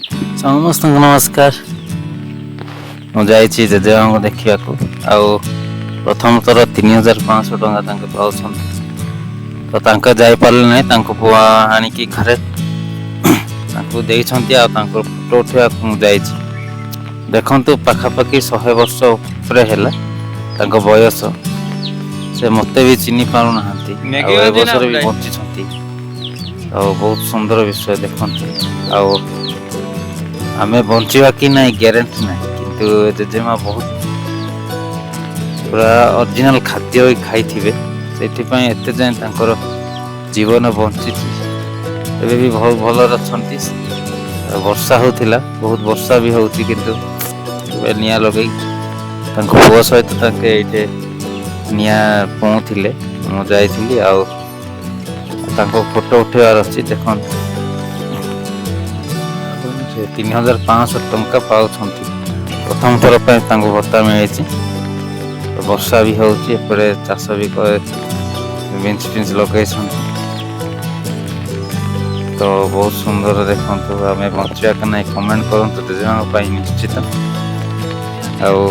ସମସ୍ତଙ୍କୁ ନମସ୍କାର। ମୁଁ ଯାଇଛି ଜେଜେବାଙ୍କୁ ଦେଖିବାକୁ। ଆଉ ପ୍ରଥମ ଥର 3500 ଟଙ୍କା ତାଙ୍କେ ପାଉଛନ୍ତି। ତ ତାଙ୍କ ଯାଇପାରିଲେ ନାହିଁ, ତାଙ୍କୁ ପୁଅ ଆଣିକି ଘରେ ତାଙ୍କୁ ଦେଇଛନ୍ତି। ଆଉ ତାଙ୍କ ଫଟୋ ଉଠାଇବାକୁ ମୁଁ ଯାଇଛି। ଦେଖନ୍ତୁ ପାଖାପାଖି 100 ବର୍ଷ ଉପରେ ହେଲା ତାଙ୍କ ବୟସ। ସେ ମୋତେ ବି ଚିହ୍ନି ପାରୁନାହାନ୍ତି, ଆଉ ଏ ବର୍ଷରେ ବି ବଞ୍ଚିଛନ୍ତି। ଆଉ ବହୁତ ସୁନ୍ଦର ବିଷୟ ଦେଖନ୍ତୁ। ଆଉ ଆମେ ବଞ୍ଚିବା କି ନାହିଁ ଗ୍ୟାରେଣ୍ଟି ନାହିଁ, କିନ୍ତୁ ଜେଜେମା ବହୁତ ପୁରା ଅରିଜିନାଲ ଖାଦ୍ୟ ଖାଇଥିବେ, ସେଥିପାଇଁ ଏତେ ଯାଏଁ ତାଙ୍କର ଜୀବନ ବଞ୍ଚିଛି। ଏବେ ବି ବହୁତ ଭଲରେ ଅଛନ୍ତି। ବର୍ଷା ହଉଥିଲା, ବହୁତ ବର୍ଷା ବି ହଉଛି, କିନ୍ତୁ ଏବେ ନିଆଁ ଲଗେଇ ତାଙ୍କ ପୁଅ ସହିତ ତାଙ୍କେ ଏଇଠି ନିଆଁ ପଉଁଥିଲେ। ମୁଁ ଯାଇଥିଲି, ଆଉ ତାଙ୍କ ଫଟୋ ଉଠେଇବାର ଅଛି। ଦେଖନ୍ତୁ 3500 ଟଙ୍କା ପାଉଛନ୍ତି। ପ୍ରଥମ ଥର ପାଇଁ ତାଙ୍କୁ ଭତ୍ତା ମିଳିଛି। ବର୍ଷା ବି ହେଉଛି, ଏପଟେ ଚାଷ ବି ବିନ୍ସ ଫିନ୍ସ ଲଗେଇଛନ୍ତି। ତ ବହୁତ ସୁନ୍ଦର ଦେଖନ୍ତୁ। ଆମେ ବଞ୍ଚିବା କି ନାହିଁ କମେଣ୍ଟ କରନ୍ତୁ ଜେଜେମାଙ୍କ ପାଇଁ ନିଶ୍ଚିତ। ଆଉ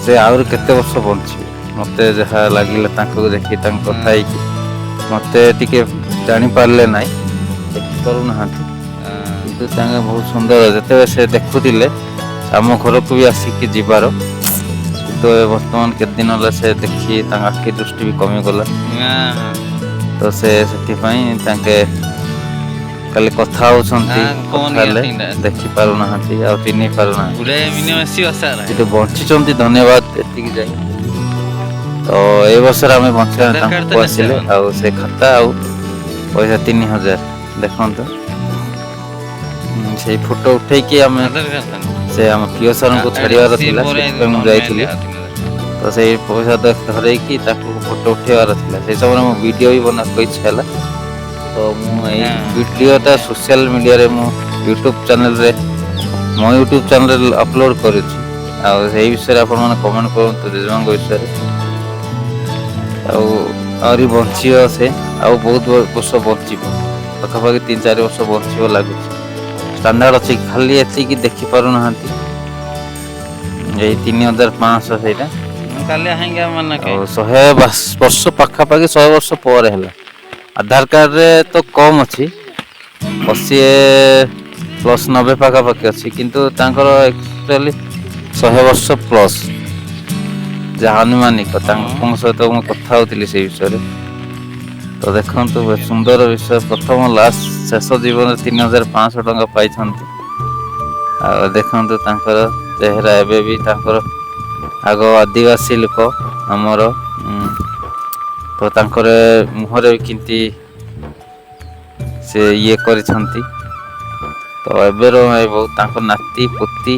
ସେ ଆହୁରି କେତେ ବର୍ଷ ବଞ୍ଚିବେ, ମୋତେ ଯାହା ଲାଗିଲା ତାଙ୍କୁ ଦେଖି, ତାଙ୍କ କଥା ହେଇକି ମୋତେ ଟିକେ ଜାଣିପାରିଲେ ନାହିଁ, ଦେଖିପାରୁନାହାନ୍ତି, କିନ୍ତୁ ତାଙ୍କେ ବହୁତ ସୁନ୍ଦର। ଯେତେବେଳେ ସେ ଦେଖୁଥିଲେ ଆମ ଘରକୁ ବି ଆସିକି ଯିବାର, କିନ୍ତୁ ବର୍ତ୍ତମାନ କେତେ ଦିନ ହେଲା ସେ ଦେଖି ତାଙ୍କ ଆଖି ଦୃଷ୍ଟି ବି କମିଗଲା। ତ ସେ ସେଥିପାଇଁ ତାଙ୍କେ ଖାଲି କଥା ହଉଛନ୍ତି, କଥା ହେଲେ ଦେଖି ପାରୁନାହାନ୍ତି, ଆଉ ଚିହ୍ନି ପାରୁନାହାନ୍ତି, କିନ୍ତୁ ବଞ୍ଚିଛନ୍ତି। ଧନ୍ୟବାଦ ଏତିକି ଯାଇ। ତ ଏଇ ବର୍ଷରେ ଆମେ ବଞ୍ଚିବା ତାଙ୍କୁ ଆସିଲେ, ଆଉ ସେ ଖାତା ଆଉ ପଇସା 3000 ଦେଖନ୍ତୁ। ସେଇ ଫଟୋ ଉଠେଇକି ଆମେ ସେ ଆମ ପିଓ ସାରଙ୍କୁ ଛାଡ଼ିବାର ଥିଲା, ସେଥିପାଇଁ ମୁଁ ଯାଇଥିଲି। ତ ସେଇ ପଇସା ଧରେଇକି ତାକୁ ଫଟୋ ଉଠେଇବାର ଥିଲା। ସେଇ ସମୟରେ ମୁଁ ଭିଡ଼ିଓ ବି ବନେଇବାକୁ ଇଚ୍ଛା ହେଲା। ତ ମୁଁ ଏଇ ଭିଡ଼ିଓଟା ସୋସିଆଲ ମିଡ଼ିଆରେ, ମୁଁ ୟୁଟ୍ୟୁବ୍ ଚ୍ୟାନେଲରେ, ମୋ ୟୁଟ୍ୟୁବ୍ ଚ୍ୟାନେଲରେ ଅପଲୋଡ଼ କରୁଛି। ଆଉ ସେଇ ବିଷୟରେ ଆପଣମାନେ କମେଣ୍ଟ କରନ୍ତୁ ଜେଜେମାଙ୍କ ବିଷୟରେ। ଆଉ ଆହୁରି ବଞ୍ଚିବ ସେ, ଆଉ ବହୁତ ବର୍ଷ ବଞ୍ଚିବ। ପାଖାପାଖି 3-4 ବର୍ଷ ବଞ୍ଚିବ ଲାଗୁଛି। ଷ୍ଟାଣ୍ଡାର୍ଡ ଅଛି, ଖାଲି ଏତିକି ଦେଖି ପାରୁନାହାନ୍ତି। ଏଇ 3500 ସେଇଟା, ଆଉ 100 ବର୍ଷ ପାଖାପାଖି 100 ବର୍ଷ ପରେ ହେଲା। ଆଧାର କାର୍ଡରେ ତ କମ୍ ଅଛି, 80+90 ପାଖାପାଖି ଅଛି, କିନ୍ତୁ ତାଙ୍କର ଆକ୍ଚୁଆଲି 100 ବର୍ଷ ପ୍ଲସ୍। ଯାହା ଆନୁମାନିକ, ତାଙ୍କ ସହିତ ମୁଁ କଥା ହଉଥିଲି ସେଇ ବିଷୟରେ। ତ ଦେଖନ୍ତୁ ସୁନ୍ଦର ବିଷୟ। ପ୍ରଥମ ଲାଷ୍ଟ ଶେଷ ଜୀବନରେ 3500 ଟଙ୍କା ପାଇଛନ୍ତି। ଆଉ ଦେଖନ୍ତୁ ତାଙ୍କର ଚେହେରା, ଏବେ ବି ତାଙ୍କର ଆଗ ଆଦିବାସୀ ଲୋକ ଆମର, ତ ତାଙ୍କର ମୁହଁରେ କେମିତି ସେ ଇଏ କରିଛନ୍ତି। ତ ଏବେର ବହୁତ ତାଙ୍କ ନାତି ପୋତି